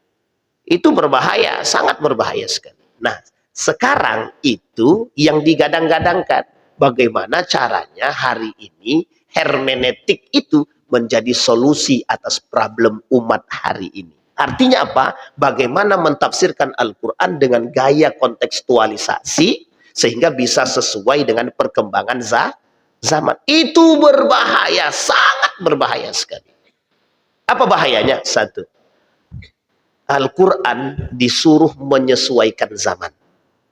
Itu berbahaya, sangat berbahaya sekali. Nah, sekarang itu yang digadang-gadangkan. Bagaimana caranya hari ini hermeneutik itu menjadi solusi atas problem umat hari ini. Artinya apa? Bagaimana mentafsirkan Al-Quran dengan gaya kontekstualisasi sehingga bisa sesuai dengan perkembangan zaman. Itu berbahaya, sangat berbahaya sekali. Apa bahayanya? Satu, Al-Quran disuruh menyesuaikan zaman.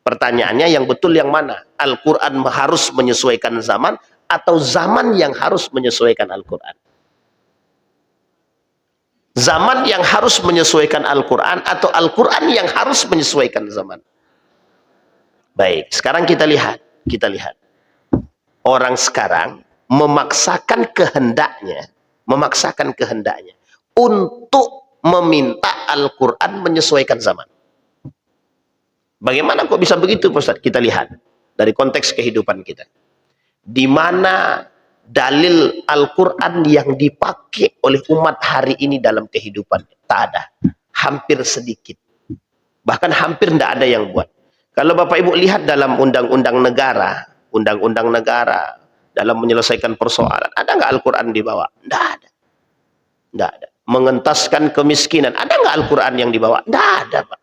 Pertanyaannya yang betul yang mana? Al-Quran harus menyesuaikan zaman atau zaman yang harus menyesuaikan Al-Quran? Zaman yang harus menyesuaikan Al-Quran atau Al-Quran yang harus menyesuaikan zaman? Baik, sekarang kita lihat. Orang sekarang memaksakan kehendaknya untuk meminta Al-Quran menyesuaikan zaman. Bagaimana kok bisa begitu, Ustaz? Kita lihat dari konteks kehidupan kita. Di mana dalil Al-Quran yang dipakai oleh umat hari ini dalam kehidupan? Tak ada. Hampir sedikit. Bahkan hampir tidak ada yang buat. Kalau Bapak Ibu lihat dalam undang-undang negara, dalam menyelesaikan persoalan, ada nggak Al-Quran dibawa? Tidak ada. Tidak ada. Mengentaskan kemiskinan, ada nggak Al-Quran yang dibawa? Tidak ada, Pak.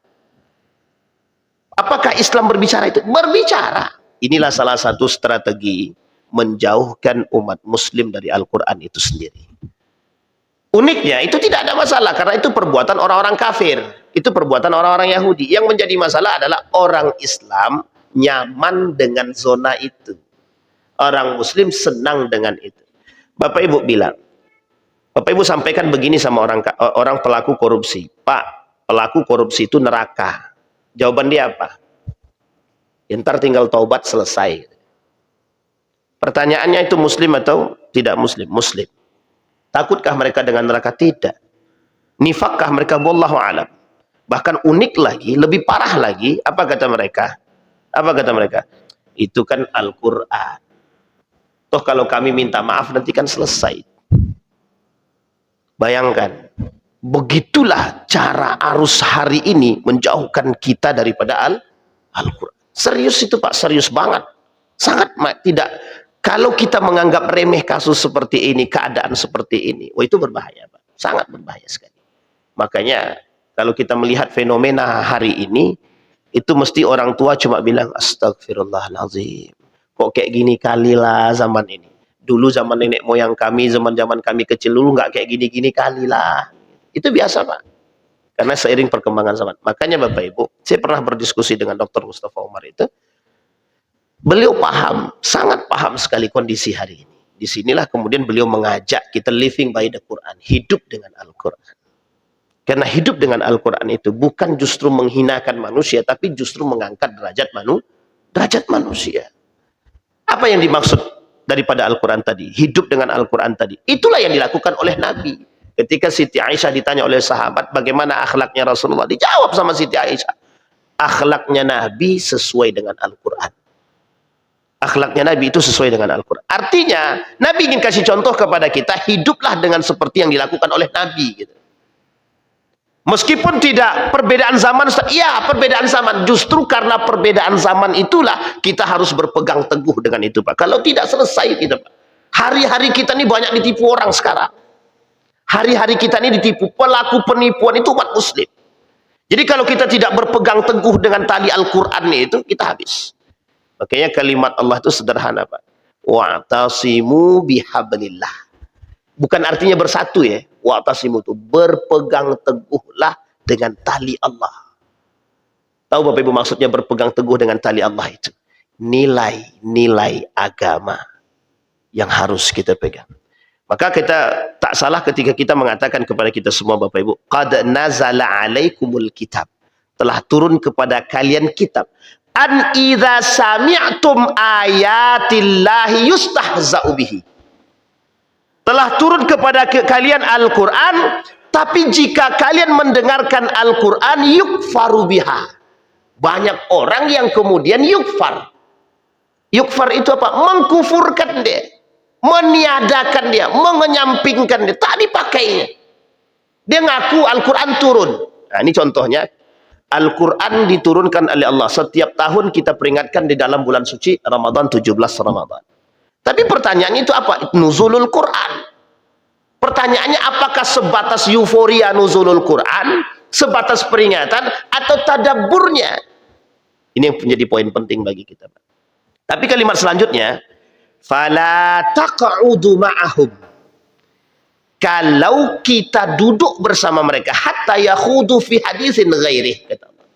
Apakah Islam berbicara itu? Berbicara. Inilah salah satu strategi menjauhkan umat muslim dari Al-Quran itu sendiri. Uniknya, itu tidak ada masalah, karena itu perbuatan orang-orang kafir. Itu perbuatan orang-orang Yahudi. Yang menjadi masalah adalah orang Islam nyaman dengan zona itu. Orang muslim senang dengan itu. Bapak Ibu bilang, Bapak Ibu sampaikan begini sama orang pelaku korupsi. Pak, pelaku korupsi itu neraka. Jawaban dia apa? Ya, ntar tinggal taubat selesai. Pertanyaannya itu muslim atau tidak muslim? Muslim. Takutkah mereka dengan neraka? Tidak. Nifakkah mereka? Wallahu a'lam. Bahkan unik lagi, lebih parah lagi, apa kata mereka? Itu kan Al-Quran. Toh kalau kami minta maaf nanti kan selesai. Bayangkan, begitulah cara arus hari ini menjauhkan kita daripada Al-Quran. Serius itu Pak, serius banget. Sangat tidak. Kalau kita menganggap remeh kasus seperti ini, keadaan seperti ini, wah itu berbahaya Pak. Sangat berbahaya sekali. Makanya kalau kita melihat fenomena hari ini, itu mesti orang tua cuma bilang, astagfirullahaladzim. Kok kayak gini kalilah zaman ini. Dulu zaman nenek moyang kami, zaman kami kecil dulu nggak kayak gini-gini kalilah. Itu biasa Pak. Karena seiring perkembangan zaman. Makanya Bapak Ibu, saya pernah berdiskusi dengan Dr. Mustafa Umar itu. Beliau paham, sangat paham sekali kondisi hari ini. Disinilah kemudian beliau mengajak kita living by the Quran. Hidup dengan Al-Quran. Karena hidup dengan Al-Quran itu bukan justru menghinakan manusia, tapi justru mengangkat derajat manusia. Apa yang dimaksud daripada Al-Quran tadi? Hidup dengan Al-Quran tadi. Itulah yang dilakukan oleh Nabi. Ketika Siti Aisyah ditanya oleh sahabat bagaimana akhlaknya Rasulullah, dijawab sama Siti Aisyah, akhlaknya Nabi sesuai dengan Al-Quran. Akhlaknya Nabi itu sesuai dengan Al-Quran. Artinya, Nabi ingin kasih contoh kepada kita, hiduplah dengan seperti yang dilakukan oleh Nabi. Gitu. Meskipun tidak perbedaan zaman, iya perbedaan zaman. Justru karena perbedaan zaman itulah kita harus berpegang teguh dengan itu, Pak. Kalau tidak selesai kita, Pak. Hari-hari kita ini banyak ditipu orang sekarang. Hari-hari kita ini ditipu. Pelaku penipuan itu umat muslim. Jadi kalau kita tidak berpegang teguh dengan tali Al-Quran itu, kita habis. Makanya kalimat Allah itu sederhana, Pak. Wa'tasimu bihablillah. Bukan artinya bersatu ya. Wa'tasimu itu berpegang teguhlah dengan tali Allah. Tahu Bapak Ibu maksudnya berpegang teguh dengan tali Allah itu? Nilai-nilai agama yang harus kita pegang. Maka kita tak salah ketika kita mengatakan kepada kita semua Bapak Ibu, qad nazala alaikumul kitab. Telah turun kepada kalian kitab. An idza sami'tum ayatillahi yustahza'u bihi. Telah turun kepada kalian Al-Quran, tapi jika kalian mendengarkan Al-Quran yukfaru biha. Banyak orang yang kemudian yukfar. Yukfar itu apa? Mengkufurkan dia, meniadakan dia, mengenyampingkan dia, tak dipakainya. Dia ngaku Al-Quran turun. Nah, ini contohnya. Al-Quran diturunkan oleh Allah. Setiap tahun kita peringatkan di dalam bulan suci Ramadan, 17 Ramadan. Tapi pertanyaannya itu apa? Nuzulul Quran. Pertanyaannya apakah sebatas euforia nuzulul Quran, sebatas peringatan, atau tadabburnya? Ini yang menjadi poin penting bagi kita. Tapi kalimat selanjutnya, fala taq'udu ma'ahum. Kalau kita duduk bersama mereka hatta yakhudu fi haditsin ghairih, kata Allah.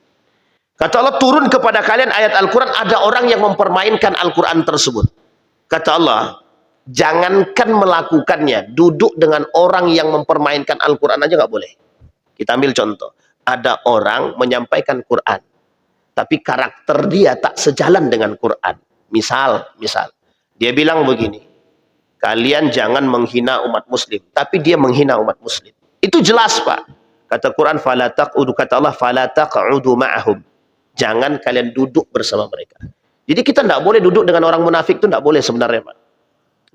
Kata Allah, turun kepada kalian ayat Al-Quran, ada orang yang mempermainkan Al-Quran tersebut. Kata Allah, jangankan melakukannya, duduk dengan orang yang mempermainkan Al-Quran aja nggak boleh. Kita ambil contoh, ada orang menyampaikan Quran, tapi karakter dia tak sejalan dengan Quran. Misal, dia bilang begini, kalian jangan menghina umat muslim, tapi dia menghina umat muslim. Itu jelas, Pak. Kata Quran, fala taq'udu, kata Allah, fala taq'udu ma'ahum. Jangan kalian duduk bersama mereka. Jadi kita tidak boleh duduk dengan orang munafik, itu tidak boleh sebenarnya, Pak.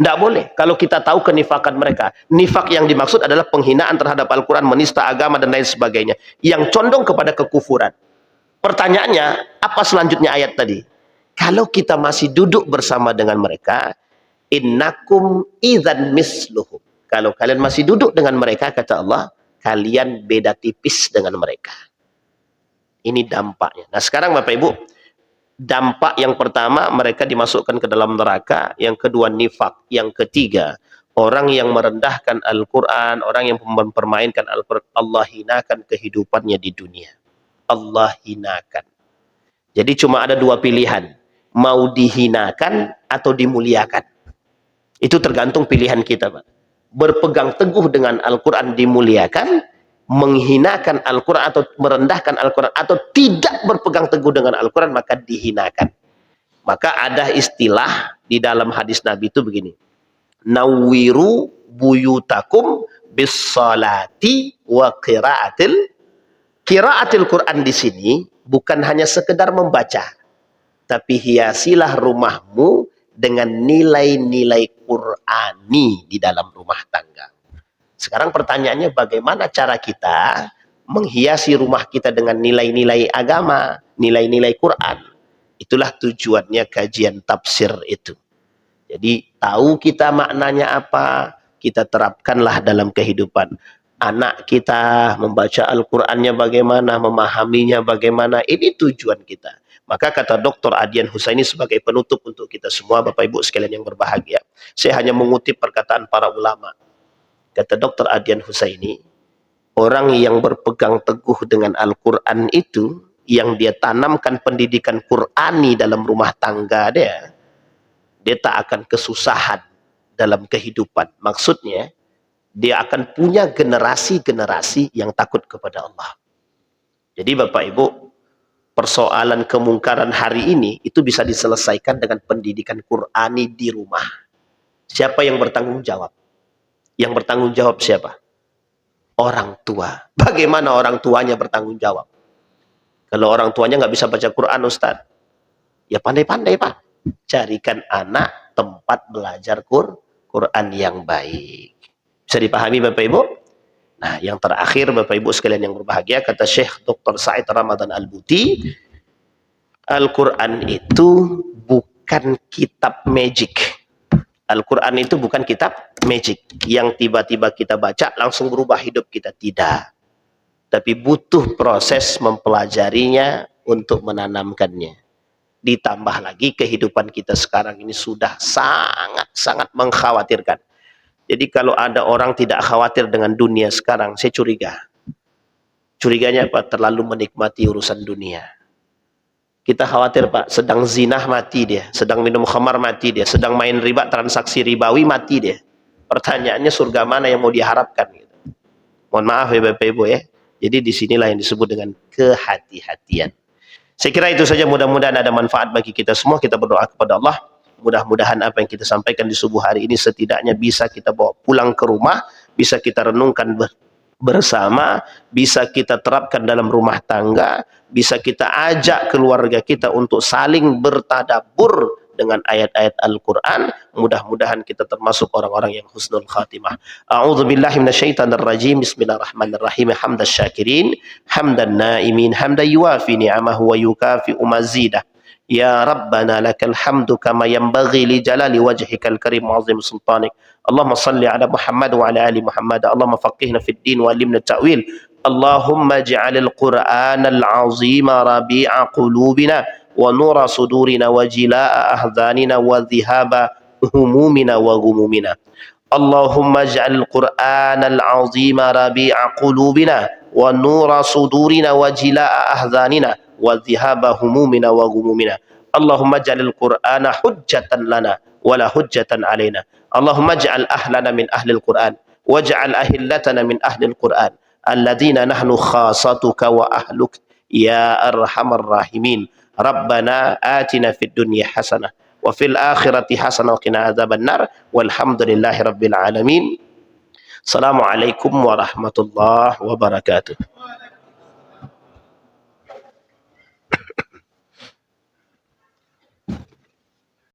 Tidak boleh. Kalau kita tahu kenifakan mereka. Nifak yang dimaksud adalah penghinaan terhadap Al-Quran, menista agama dan lain sebagainya, yang condong kepada kekufuran. Pertanyaannya, apa selanjutnya ayat tadi? Kalau kita masih duduk bersama dengan mereka, innakum idzan misluhum. Kalau kalian masih duduk dengan mereka, kata Allah, kalian beda tipis dengan mereka. Ini dampaknya. Nah sekarang Bapak Ibu, dampak yang pertama, mereka dimasukkan ke dalam neraka. Yang kedua, nifak. Yang ketiga, orang yang merendahkan Al-Quran, orang yang mempermainkan Al-Quran, Allah hinakan kehidupannya di dunia. Allah hinakan. Jadi cuma ada dua pilihan. Mau dihinakan atau dimuliakan. Itu tergantung pilihan kita, Pak. Berpegang teguh dengan Al-Quran dimuliakan, menghinakan Al-Quran atau merendahkan Al-Quran, atau tidak berpegang teguh dengan Al-Quran, maka dihinakan. Maka ada istilah di dalam hadis Nabi itu begini. Nawwiru buyutakum bis-salati wa qiraatil Quran di sini bukan hanya sekedar membaca, tapi hiasilah rumahmu dengan nilai-nilai Qur'ani di dalam rumah tangga. Sekarang pertanyaannya, bagaimana cara kita menghiasi rumah kita dengan nilai-nilai agama, nilai-nilai Quran? Itulah tujuannya kajian tafsir itu. Jadi tahu kita maknanya apa, kita terapkanlah dalam kehidupan. Anak kita membaca Al-Qur'annya bagaimana, memahaminya bagaimana, ini tujuan kita. Maka kata Dr. Adian Husaini sebagai penutup untuk kita semua, Bapak Ibu sekalian yang berbahagia, saya hanya mengutip perkataan para ulama. Kata Dr. Adian Husaini, orang yang berpegang teguh dengan Al-Quran itu, yang dia tanamkan pendidikan Qur'ani dalam rumah tangga dia tak akan kesusahan dalam kehidupan. Maksudnya, dia akan punya generasi-generasi yang takut kepada Allah. Jadi Bapak Ibu, persoalan kemungkaran hari ini itu bisa diselesaikan dengan pendidikan Qur'ani di rumah. Siapa yang bertanggung jawab? Yang bertanggung jawab siapa? orang tua. Bagaimana orang tuanya bertanggung jawab? Kalau orang tuanya nggak bisa baca Quran, Ustaz, ya pandai-pandai Pak. Carikan anak tempat belajar Quran yang baik. Bisa dipahami Bapak Ibu? Nah, yang terakhir Bapak Ibu sekalian yang berbahagia, kata Syekh Dr. Said Ramadan Al-Buti, Al-Quran itu bukan kitab magic. Al-Quran itu bukan kitab magic yang tiba-tiba kita baca langsung berubah hidup kita. Tidak. Tapi butuh proses mempelajarinya untuk menanamkannya. Ditambah lagi kehidupan kita sekarang ini sudah sangat-sangat mengkhawatirkan. Jadi kalau ada orang tidak khawatir dengan dunia sekarang, saya curiga. Curiganya apa? Terlalu menikmati urusan dunia. Kita khawatir Pak, sedang zinah mati dia, sedang minum khamar mati dia, sedang main riba, transaksi ribawi mati dia. Pertanyaannya surga mana yang mau diharapkan? Gitu. Mohon maaf ya Bapak Ibu ya. Jadi disinilah yang disebut dengan kehati-hatian. Saya kira itu saja, mudah-mudahan ada manfaat bagi kita semua. Kita berdoa kepada Allah. Mudah-mudahan apa yang kita sampaikan di subuh hari ini setidaknya bisa kita bawa pulang ke rumah, bisa kita renungkan bersama, bisa kita terapkan dalam rumah tangga, bisa kita ajak keluarga kita untuk saling bertadabbur dengan ayat-ayat Al-Quran. Mudah-mudahan kita termasuk orang-orang yang husnul khatimah. A'udzubillahi minasyaitonir rajim. Bismillahirrahmanirrahim. Hamdan syakirin, hamdan naimin, hamdan yuwafi ni'amahu wa yukafi'u mazidah. Ya Rabbana lakal hamdu kama yanbaghi li jalali wajhikal karim wa azim sultanik. Allahumma salli ala Muhammad wa ala ali Muhammad. Allahumma faqihna fid din wa alimna ta'wil. Allahumma ja'alil Qur'anal azima rabi'a qulubina wa nura sudurina wa jilaa ahzanina wa dhihaba humumina wa gumumina. Allahumma ja'alil Qur'anal azima rabi'a qulubina wa nura sudurina wa jilaa ahzanina wa dhihaba humumina wa gumumina. Allahumma ja'alil Qur'ana hujjatan lana wa la hujjatan alaina. Allahumma ja'al ahlana min ahlil Qur'an waj'al ahillatana min ahlil Qur'an alladzina nahnu khasatuka wa ahluk ya arhamar rahimin. Rabbana atina fid dunya hasanah wa fil akhirati hasanah wa qina adzaban nar. Walhamdulillahi rabbil alamin. Assalamualaikum warahmatullahi wabarakatuh.